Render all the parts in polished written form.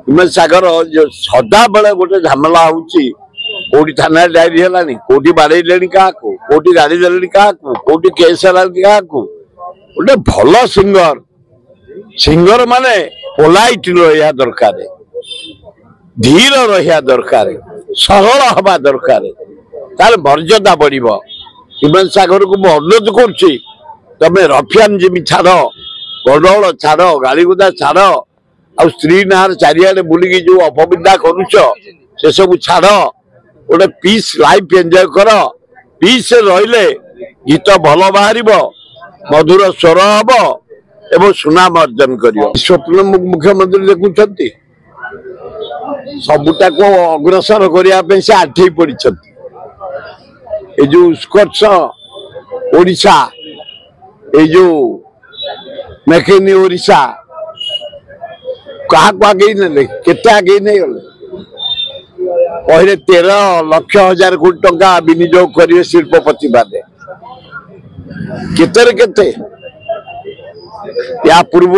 हिम्मत सागर जो सदा बेले गोटे झमेला होटी थाना डायरी है कौटी बाड़े क्या कौटी गाड़ी दे क्या कौटी केस है क्या गोटे भल सिंगर सिंगर माने पोलाइट रहा दरकार धीर रहा दरकार सरल हवा दरकार तार मर्यादा बढ़ हिम्मत सागर को मुझे अनुरोध करुच्ची तमें रफियान जिमी छाड़ गडल छाड़ गाड़ीगुदा छाड़ आ स्त्री ना चारिड़े बुलिकी जो अपविद्या करुच से सब छाड़ गोटे पीस लाइफ एंजॉय कर पीस रहिले गीत भल बाहर मधुर स्वर हम एवं सुनाम अर्जन कर स्वप्न मुख्यमंत्री देखुं सबुटा को अग्रसर करने से आठे पड़ी जो उत्कर्ष ओडिशा ये जो मेक इन ओडिशा क्या आगे ने केते आगे नहीं गले पहले 13,00,000 कोटी टंका विनियोग करेंगे शिल्पपति बादे केते या पूर्व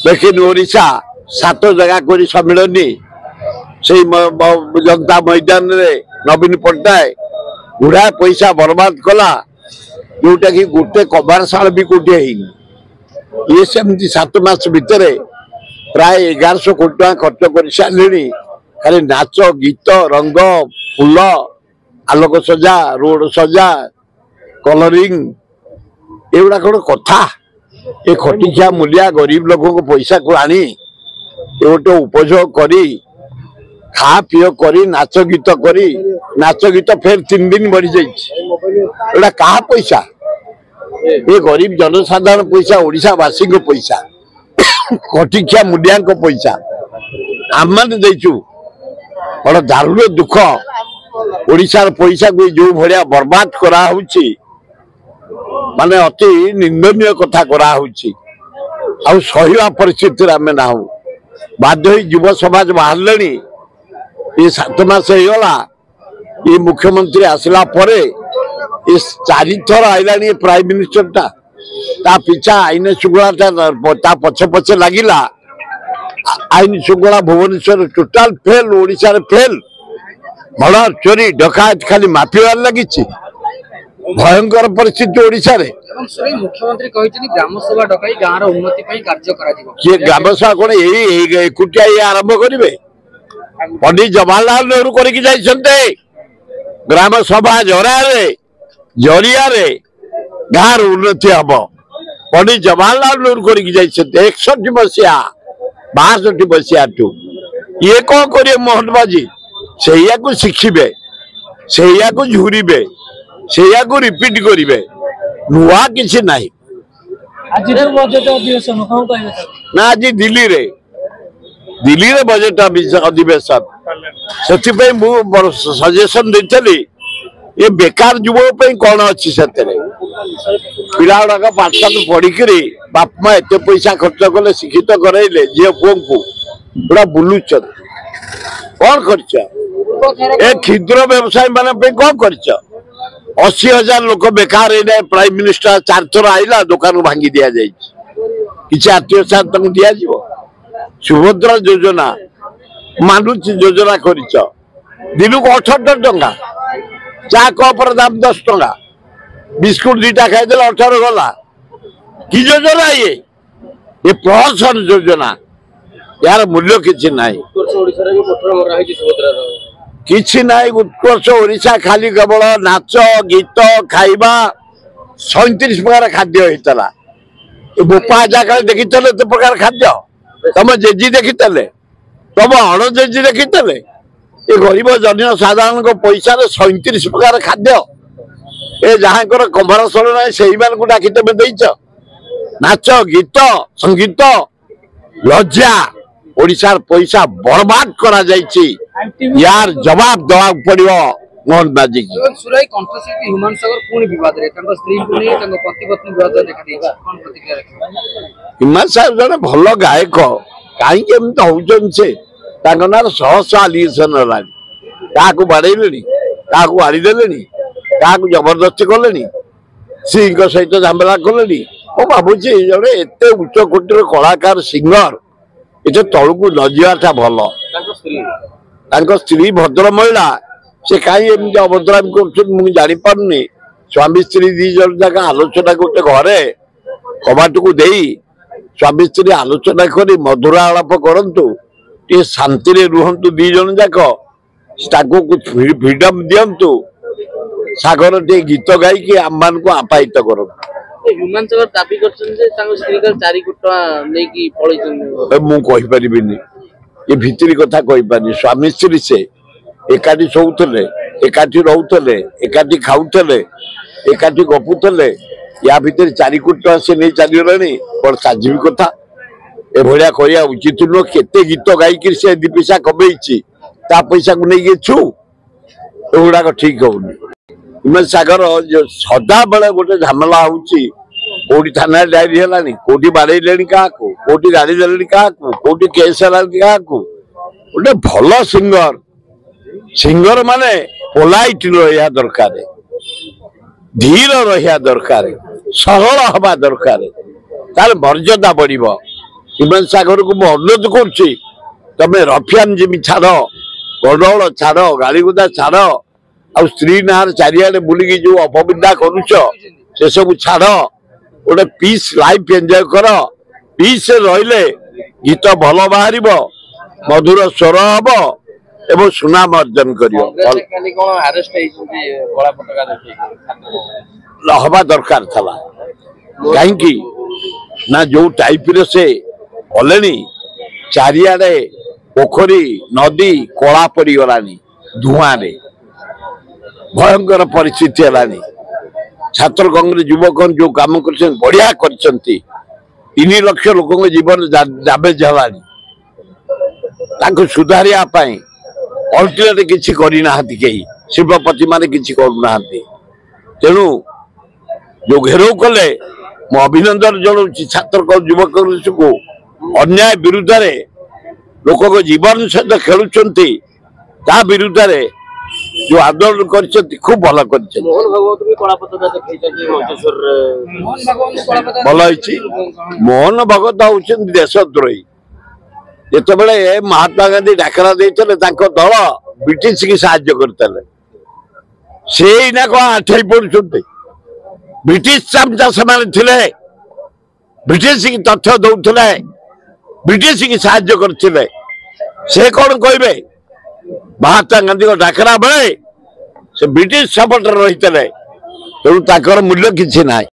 मेक इन ओडिशा 7 जगह कर सम्मिलनी से जनता मैदान रे नवीन पट्टनायक गुड़ा पैसा बर्बाद कला जोटा कि गोटे कबारशाला भी कोटी ये सेमती 7 मास भितर प्राय 1100 कोटी टका खर्च कर सारे खाली नाच गीत रंग फूल आलोक सजा रोड सजा कलरिंग एगुड़ा कौन कथा ये खटिखिया मूलिया गरीब लोगों को पैसा को आनी ये गोटे उपयोग करी खा पीओ करी नाच गीत फेर 3 दिन बढ़ी जाइए कहा पैसा ये गरीब जनसाधारण पैसा ओडिशावासी को पैसा कटिखिया मुडिया को पैसा आम देचु बड़ा दारुण दुख ओडिशार पैसा को जो भाया बर्बाद करा माने अति निंदनीय कथा करा सहिवा परिस्थिति आम ना बाध्य युव समाज बाहर ये 7 मास होगा ये मुख्यमंत्री आसला परे ये 4 थर आईला प्राइम मिनिस्टर ता पिछा आईन श्रृंखला पछे पछे लगिला आईन श्रृंखला भुवनेश्वर टोटाल फेल ओडिशा रे फेल बड़ा चोरी डकायत खाली माफिया लगी भयंकर परिस्थिति ओडिशा रे मुख्यमंत्री कहते ग्राम सभा डकाई गाँव उन्नति कार्य किए ग्राम सभा कौन एकुटिया आरंभ करेंगे पंडित जवाहरलाल नेहरू करते ग्राम सभा जरिया गाँव उन्नति हम पंडित जवाहरलाल नेहरू कर 61 मसीहा 62 मसीहा ये कौन करेंगे मोहन बाजी से शिखिबे से झुरीबे से रिपीट करेंगे नुआ किसी ना आज दिल्ली रे बजेट अधिवेशन से सजेशन देती ये बेकार युवक कौन अच्छी से पिला गुड़ाक पाठशाठ पढ़िक बाप माँ एत पैसा खर्च कले शिक्षित करइले झील पुओं को पूरा बुलुच कौन कर क्षुद्र व्यवसायी मान कौन कर 80,000 लोक बेकार प्राइम मिनिस्टर 4 थर आईला दुकान भांगी दि जाए कि आत्मीय तक दि सुभद्रा योजना मानुच योजना कर दिन को 78 टंका चा कपर दाम 10 टंका बिस्कुट 2टा खाईदे 18 गला कि योजना ये प्रोत्साहन योजना यार मूल्य किसी ना किसी ना उत्कर्ष ओडिशा खाली केवल नाच गीत खाइबा 37 प्रकार खाद्य होता बोपा जगह देखी तो प्रकार खाद्य तुम जेजी देखी तुम अण जेजी देखी ये गरीब जन साधारण को पैसा 37 प्रकार खाद्य ए जहाँ कंभरसल ना से डाकी तुम देच नाच गीत संगीत लज्जा ओडिशार पैसा बर्बाद करा जाइछि यार जवाब दवा पड़ो मोहन बाजी की हिमांशु सागर जन भल गायक कहीं से ना शह आलिगेसन क्या बाड़े क्या आड़ीदे क्या जबरदस्ती कले सिंह सहित झमेला कले भावुँ जड़े एत उच्च कोटर कलाकार सिंगर ଏଠି ତଳକୁ ନ ଯିବାଟା ଭଲ। ତାଙ୍କ ସ୍ତ୍ରୀ ଭଦ୍ର ମହିଳା, ସେ କାହିଁ ଏମିତି ଅଭଦ୍ରାମି କରୁଛନ୍ତି ମୁଁ ଜାଣିପାରୁନି। ସ୍ୱାମୀ ସ୍ତ୍ରୀ ଦି ଜଣ ଯାକ ଆଲୋଚନା ଗୋଟେ ଘରେ କବାଟକୁ ଦେଇ ସ୍ୱାମୀ ସ୍ତ୍ରୀ ଆଲୋଚନା କରି ମଧୁର ଆଳାପ କରନ୍ତୁ, ଟିକେ ଶାନ୍ତିରେ ରୁହନ୍ତୁ ଦି ଜଣ ଯାକ, ତାକୁ ଫ୍ରିଡମ୍ ଦିଅନ୍ତୁ। ସାଗର ଟିକେ ଗୀତ ଗାଇକି ଆମମାନଙ୍କୁ ଆପ୍ୟାୟିତ କରନ୍ତୁ। ହ୍ୟୁମାନ ସାଗର ଦାବି କରିଛନ୍ତି ଯେ ତାଙ୍କ ସ୍ତ୍ରୀ 4 କୋଟି ଟଙ୍କା ନେଇକି ପଳେଇଛନ୍ତି। ମୁଁ କହିପାରିବିନି, ଏ ଭିତରି କଥା କହିପାରିନି। ସ୍ୱାମୀ ସ୍ତ୍ରୀ ସେ ଏକାଠି ଶୋଉଥିଲେ, ଏକାଠି ରହୁଥିଲେ, ଏକାଠି ଖାଉଥିଲେ, ଏକାଠି ଗପୁଥିଲେ। ୟା ଭିତରେ 4 କୋଟି ଟଙ୍କା ସେ ନେଇ ଚାଲିଗଲେଣି, କଣ ସାଜିବି କଥା? ଏଭଳିଆ କରିବା ଉଚିତ ନୁହଁ। କେତେ ଗୀତ ଗାଇକି ସେ 2 ପଇସା କମେଇଛି, ତା ପଇସାକୁ ନେଇକି ଛୁ, ଏଗୁଡାକ ଠିକ ହଉନି। ହ୍ୟୁମାନ ସାଗର ସଦାବେଳେ ଗୋଟେ ଝାମେଲା ହଉଛି। କୋଉଠି ଥାନାରେ ଡାଏରୀ ହେଲାଣି, କୋଉଠି ବାଡେଇଲେଣି କାହାକୁ, କୋଉଠି ଗାଡି ଦେଲେଣି କାହାକୁ, କୋଉଠି କେସ୍ ହେଲାଣି କାହାକୁ। ଗୋଟେ ଭଲ ସିଙ୍ଗର ମାନେ ପୋଲାଇଟ ରହିବା ଦରକାର, ଧୀର ରହିବା ଦରକାର, ସରଳ ହବା ଦରକାର, ତାର ମର୍ଯ୍ୟାଦା ବଢିବ। ହ୍ୟୁମାନ ସାଗରକୁ ମୁଁ ଅନୁରୋଧ କରୁଛି, ତମେ ରଫିଆନ ଜିମି ଛାଡ, ଗଣ୍ଡଗୋଳ ଛାଡ, ଗାଳିଗୁଦା ଛାଡ, ଆଉ ସ୍ତ୍ରୀ ନାଁରେ ଚାରିଆଡେ ବୁଲିକି ଯୋଉ ଅପବିଦ୍ୟା କରୁଛ ସେସବୁ ଛାଡ। ଗୋଟେ ପିସ୍ ଲାଇଫ ଏନ୍ଜୟ କର। ପିସ୍ ରହିଲେ ଗୀତ ଭଲ ବାହାରିବ, ମଧୁର ସ୍ୱର ହବ ଏବଂ ସୁନାମ ଅର୍ଜନ କରିବ। ହବା ଦରକାର ଥିଲା। କାହିଁକି ନା ଯୋଉ ଟାଇପର ସେ କଲେଣି, ଚାରିଆଡେ ପୋଖରୀ ନଦୀ କଳା ପଡିଗଲାଣି ଧୂଆଁରେ, ଭୟଙ୍କର ପରିସ୍ଥିତି ହେଲାଣି। ଛାତ୍ର କଂଗ୍ରେସ ଯୁବକ ଯୋଉ କାମ କରିଛନ୍ତି ବଢିଆ କରିଛନ୍ତି। 3 ଲକ୍ଷ ଲୋକଙ୍କ ଜୀବନ ଡ୍ୟାମେଜ ହେଲାଣି। ତାଙ୍କୁ ସୁଧାରିବା ପାଇଁ ଅଲ୍ଟିମେଟ କିଛି କରିନାହାନ୍ତି, କେହି ଶିଳ୍ପପତି ମାନେ କିଛି କରୁନାହାନ୍ତି। ତେଣୁ ଯୋଉ ଘେରାଉ କଲେ, ମୁଁ ଅଭିନନ୍ଦନ ଜଣାଉଛି ଛାତ୍ର ଯୁବକ କଂଗ୍ରେସକୁ। ଅନ୍ୟାୟ ବିରୁଦ୍ଧରେ ଲୋକଙ୍କ ଜୀବନ ସହିତ ଖେଳୁଛନ୍ତି, ତା ବିରୁଦ୍ଧରେ ଯୋଉ ଆନ୍ଦୋଳନ କରିଛନ୍ତି ଖୁବ ଭଲ କରିଛନ୍ତି। ଭଲ ହେଇଛି। ମୋହନ ଭଗତ ହଉଛନ୍ତି ଦେଶଦ୍ରୋହୀ। ଯେତେବେଳେ ମହାତ୍ମା ଗାନ୍ଧୀ ଡାକରା ଦେଇଥିଲେ, ତାଙ୍କ ଦଳ ବ୍ରିଟିଶ କି ସାହାଯ୍ୟ କରିଥିଲେ। ସେଇନା କଣ ଆଠେଇ ପଡୁଛନ୍ତି? ବ୍ରିଟିଶ ଚାମଚା ସେମାନେ ଥିଲେ, ବ୍ରିଟିଶ କି ତଥ୍ୟ ଦଉଥିଲେ, ବ୍ରିଟିଶ କି ସାହାଯ୍ୟ କରିଥିଲେ। ସେ କଣ କହିବେ? ମହାତ୍ମା ଗାନ୍ଧୀଙ୍କ ଡାକରା ବେଳେ ସେ ବ୍ରିଟିଶ ସପୋର୍ଟରେ ରହିଥିଲେ, ତେଣୁ ତାଙ୍କର ମୂଲ୍ୟ କିଛି ନାହିଁ।